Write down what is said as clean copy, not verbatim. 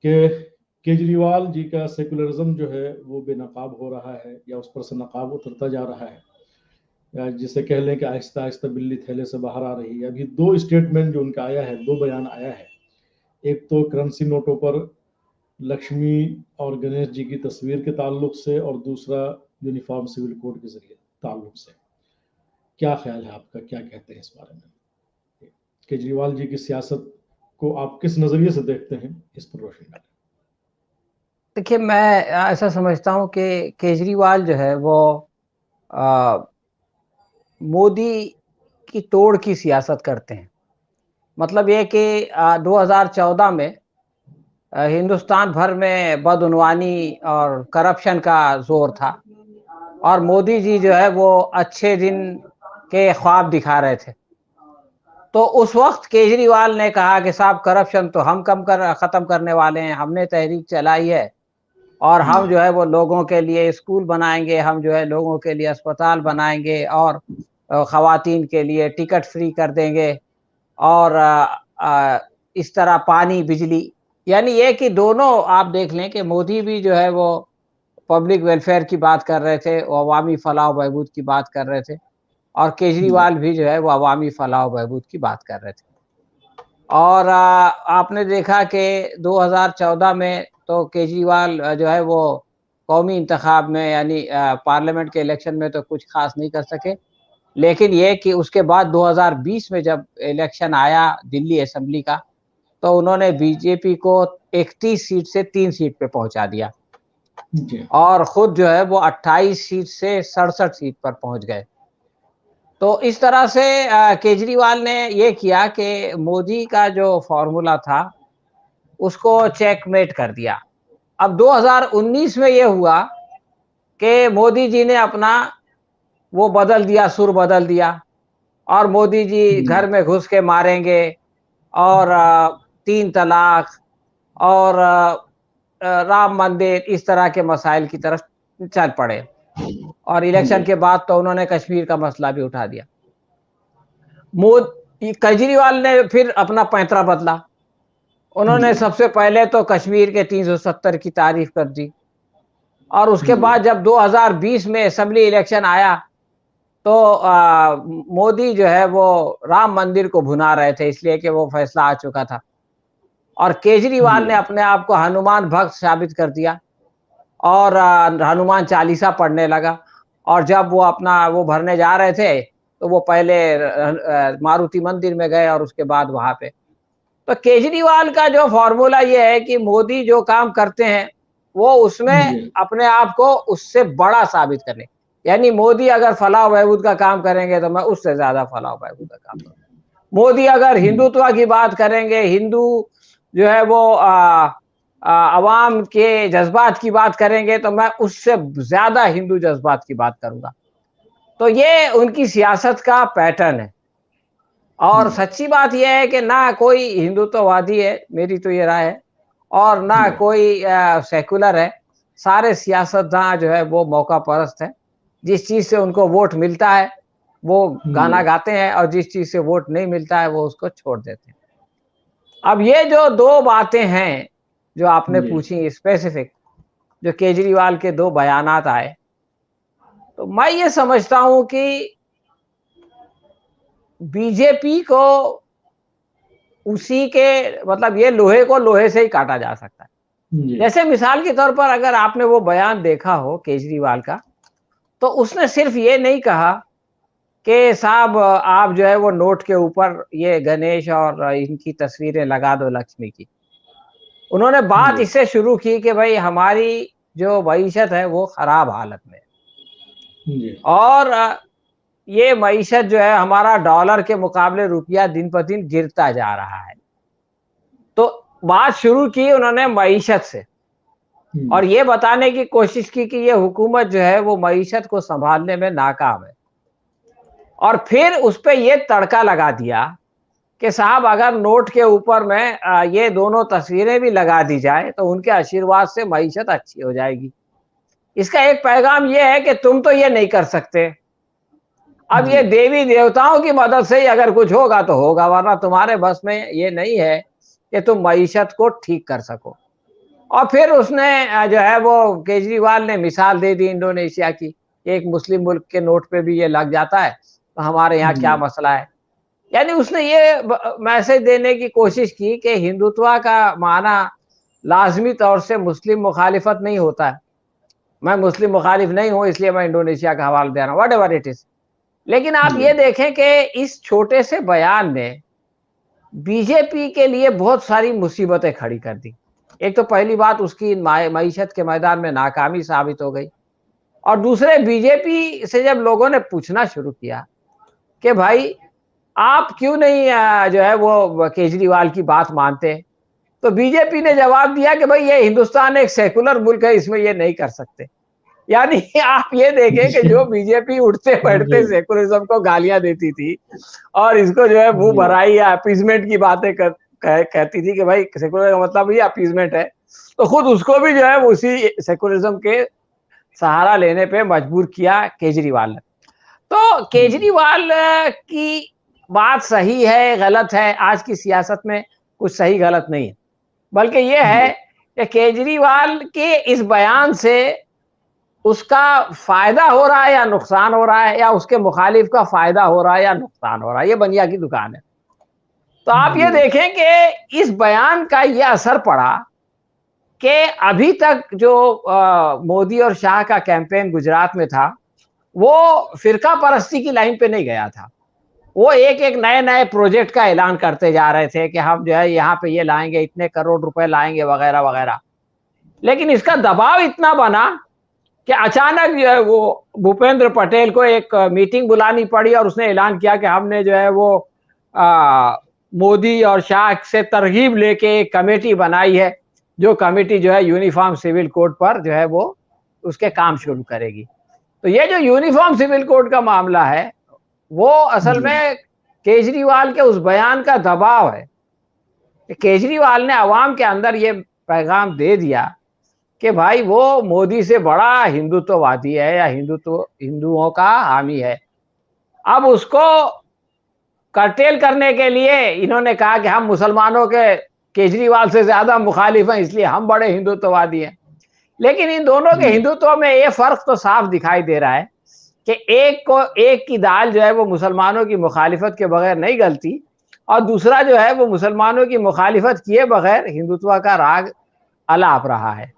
कि केजरीवाल जी का सेकुलरिज्म जो है वो बेनकाब हो रहा है या उस पर से नकाब उतरता जा रहा है, या जिसे कह लें कि आहिस्ता आहिस्ता बिल्ली थैले से बाहर आ रही है। अभी दो स्टेटमेंट जो उनका आया है, दो बयान आया है। एक तो करेंसी नोटों पर लक्ष्मी और गणेश जी की तस्वीर के ताल्लुक से, और दूसरा यूनिफॉर्म सिविल कोड के जरिए ताल्लुक से। क्या ख्याल है आपका, क्या कहते हैं इस बारे में? केजरीवाल जी की सियासत को आप किस नजरिए से देखते हैं, इस पर रोशनी डालें। देखिए, मैं ऐसा समझता हूँ कि केजरीवाल जो है वो आ, मोदी की तोड़ की सियासत करते हैं। मतलब ये कि 2014 में हिंदुस्तान भर में बदउनवानी और करप्शन का जोर था, और मोदी जी जो है वो अच्छे दिन के ख्वाब दिखा रहे थे। तो उस वक्त केजरीवाल ने कहा कि साहब, करप्शन तो हम खत्म करने वाले हैं, हमने तहरीक चलाई है, और हम जो है वो लोगों के लिए स्कूल बनाएंगे, हम जो है लोगों के लिए अस्पताल बनाएंगे, और खवातीन के लिए टिकट फ्री कर देंगे, और इस तरह पानी बिजली। यानी ये कि दोनों आप देख लें कि मोदी भी जो है वो पब्लिक वेलफेयर की बात कर रहे थे, वो अवामी फलाह बहबूद की बात कर रहे थे, और जी। केजरीवाल भी जो है वो अवामी फलाह बहबूद की बात कर रहे थे। और आपने देखा कि 2014 में तो केजरीवाल जो है वो कौमी इंतखाब में, यानी पार्लियामेंट के इलेक्शन में तो कुछ खास नहीं कर सके। लेकिन ये कि उसके बाद 2020 में जब इलेक्शन आया दिल्ली असेंबली का, तो उन्होंने बीजेपी को 31 सीट से 3 सीट पे पहुंचा दिया, जी। और खुद जो है वो 28 सीट से 67 सीट पर पहुंच गए। तो इस तरह से केजरीवाल ने ये किया कि मोदी का जो फॉर्मूला था उसको चेकमेट कर दिया। अब 2019 में ये हुआ कि मोदी जी ने अपना वो बदल दिया, सुर बदल दिया, और मोदी जी जी। घर में घुस के मारेंगे, और 3 तलाक, और राम मंदिर, इस तरह के मसाइल की तरफ चल पड़े। और इलेक्शन जी। के बाद तो उन्होंने कश्मीर का मसला भी उठा दिया। मोदी केजरीवाल ने फिर अपना पैंतरा बदला। उन्होंने जी। सबसे पहले तो कश्मीर के 370 की तारीफ कर दी, और उसके जी। बाद जब 2020 में असेंबली इलेक्शन आया, तो मोदी जो है वो राम मंदिर को भुना रहे थे, इसलिए कि वो फैसला आ चुका था। और केजरीवाल जी। ने अपने आप को हनुमान भक्त साबित कर दिया, और हनुमान चालीसा पढ़ने लगा। और जब वो अपना वो भरने जा रहे थे, तो वो पहले मारुति मंदिर में गए, और उसके बाद वहां पे। तो केजरीवाल का जो फॉर्मूला ये है कि मोदी जो काम करते हैं वो उसमें जी। अपने आप को उससे बड़ा साबित करने। यानी मोदी अगर फलाह बहबूद का काम करेंगे तो मैं उससे ज्यादा फलाह बहबूद का काम करूंगा। मोदी अगर जी। हिंदुत्व की बात करेंगे, हिंदू जो है वो अवाम के जज्बात की बात करेंगे, तो मैं उससे ज्यादा हिंदू जज्बात की बात करूंगा। तो ये उनकी सियासत का पैटर्न है। और जी। सच्ची बात यह है कि ना कोई हिंदुत्ववादी है, मेरी तो ये राय है, और ना जी। कोई सेकुलर है। सारे सियासतदान जो है वो मौका परस्त है। जिस चीज से उनको वोट मिलता है वो गाना जी। गाते हैं, और जिस चीज से वोट नहीं मिलता है वो उसको छोड़ देते हैं। अब ये जो दो बातें हैं जो आपने जी। पूछी स्पेसिफिक, जो केजरीवाल के दो बयानात आए, तो मैं ये समझता हूं कि बीजेपी को उसी के, मतलब ये लोहे को लोहे से ही काटा जा सकता है। जी। जैसे मिसाल के तौर पर अगर आपने वो बयान देखा हो केजरीवाल का, तो उसने सिर्फ ये नहीं कहा कि साहब आप जो है वो नोट के ऊपर ये गणेश और इनकी तस्वीरें लगा दो, लक्ष्मी की। उन्होंने बात जी। इससे शुरू की कि भाई हमारी जो मईशत है वो खराब हालत में है, जी। और ये मईशत जो है, हमारा डॉलर के मुकाबले रुपया दिन पर दिन गिरता जा रहा है। तो बात शुरू की उन्होंने मईशत से, जी। और ये बताने की कोशिश की कि ये हुकूमत जो है वो मईशत को संभालने में नाकाम है। और फिर उस पे ये तड़का लगा दिया कि साहब अगर नोट के ऊपर में ये दोनों तस्वीरें भी लगा दी जाए तो उनके आशीर्वाद से मईशत अच्छी हो जाएगी। इसका एक पैगाम ये है कि तुम तो ये नहीं कर सकते, अब जी। ये देवी देवताओं की मदद से ही अगर कुछ होगा तो होगा, वरना तुम्हारे बस में ये नहीं है कि तुम मईशत को ठीक कर सको। और फिर उसने जो है वो केजरीवाल ने मिसाल दे दी इंडोनेशिया की, एक मुस्लिम मुल्क के नोट पे भी ये लग जाता है, तो हमारे यहाँ क्या जी, मसला है। यानी उसने ये मैसेज देने की कोशिश की कि हिंदुत्व का माना लाजमी तौर से मुस्लिम मुखालिफत नहीं होता है। मैं मुस्लिम मुखालिफ नहीं हूँ, इसलिए मैं इंडोनेशिया का हवाला दे रहा हूँ, व्हाटएवर इट इज। लेकिन आप जी, ये देखें कि इस छोटे से बयान ने बीजेपी के लिए बहुत सारी मुसीबतें खड़ी कर दी। एक तो पहली बात, उसकी मईशत के मैदान में नाकामी साबित हो गई, और दूसरे बीजेपी से जब लोगों ने पूछना शुरू किया कि भाई आप क्यों नहीं जो है वो केजरीवाल की बात मानते, तो बीजेपी ने जवाब दिया कि भाई ये हिंदुस्तान एक सेकुलर मुल्क है, इसमें ये नहीं कर सकते। यानी आप ये देखें कि जो बीजेपी उठते जी, बैठते सेकुलरिज्म को गालियां देती थी और इसको जो है मुंह जी, भराई या अपीजमेंट की बातें कहती थी कि भाई सेकुलर का मतलब ही अपीजमेंट है, तो खुद उसको भी जो है वो उसी सेकुलरिज्म के सहारा लेने पे मजबूर किया केजरीवाल ने। तो जी, केजरीवाल की बात सही है गलत है, आज की सियासत में कुछ सही गलत नहीं है, बल्कि ये है जी, कि केजरीवाल के इस बयान से उसका फायदा हो रहा है या नुकसान हो रहा है, या उसके मुखालिफ का फायदा हो रहा है या नुकसान हो रहा है, ये बनिया की दुकान है। तो आप ये जी, देखें कि इस बयान का ये असर पड़ा कि अभी तक जो मोदी और शाह का कैंपेन गुजरात में था, वो फिरका परस्ती की लाइन पे नहीं गया था। वो एक एक नए नए प्रोजेक्ट का ऐलान करते जा रहे थे कि हम जो है यहाँ पे ये लाएंगे, इतने करोड़ रुपए लाएंगे, वगैरह वगैरह। लेकिन इसका दबाव इतना बना कि अचानक जो है वो भूपेंद्र पटेल को एक मीटिंग बुलानी पड़ी, और उसने ऐलान किया कि हमने जो है वो आ, मोदी और शाह से तरगीब लेके एक कमेटी बनाई है, जो कमेटी जो है यूनिफॉर्म सिविल कोड पर जो है वो उसके काम शुरू करेगी। तो ये जो यूनिफॉर्म सिविल कोड का मामला है, वो असल जी, में केजरीवाल के उस बयान का दबाव है। केजरीवाल ने अवाम के अंदर ये पैगाम दे दिया कि भाई वो मोदी से बड़ा हिंदुत्ववादी है, या हिंदुओं का हामी है। अब उसको कर्टेल करने के लिए इन्होंने कहा कि हम मुसलमानों के केजरीवाल से ज्यादा मुखालिफ हैं, इसलिए हम बड़े हिंदुत्ववादी हैं। लेकिन इन दोनों के जी, हिंदुत्व में ये फर्क तो साफ दिखाई दे रहा है कि एक की दाल जो है वो मुसलमानों की मुखालिफत के बगैर नहीं गलती, और दूसरा जो है वो मुसलमानों की मुखालिफत किए बगैर हिंदुत्व का राग अलाप रहा है।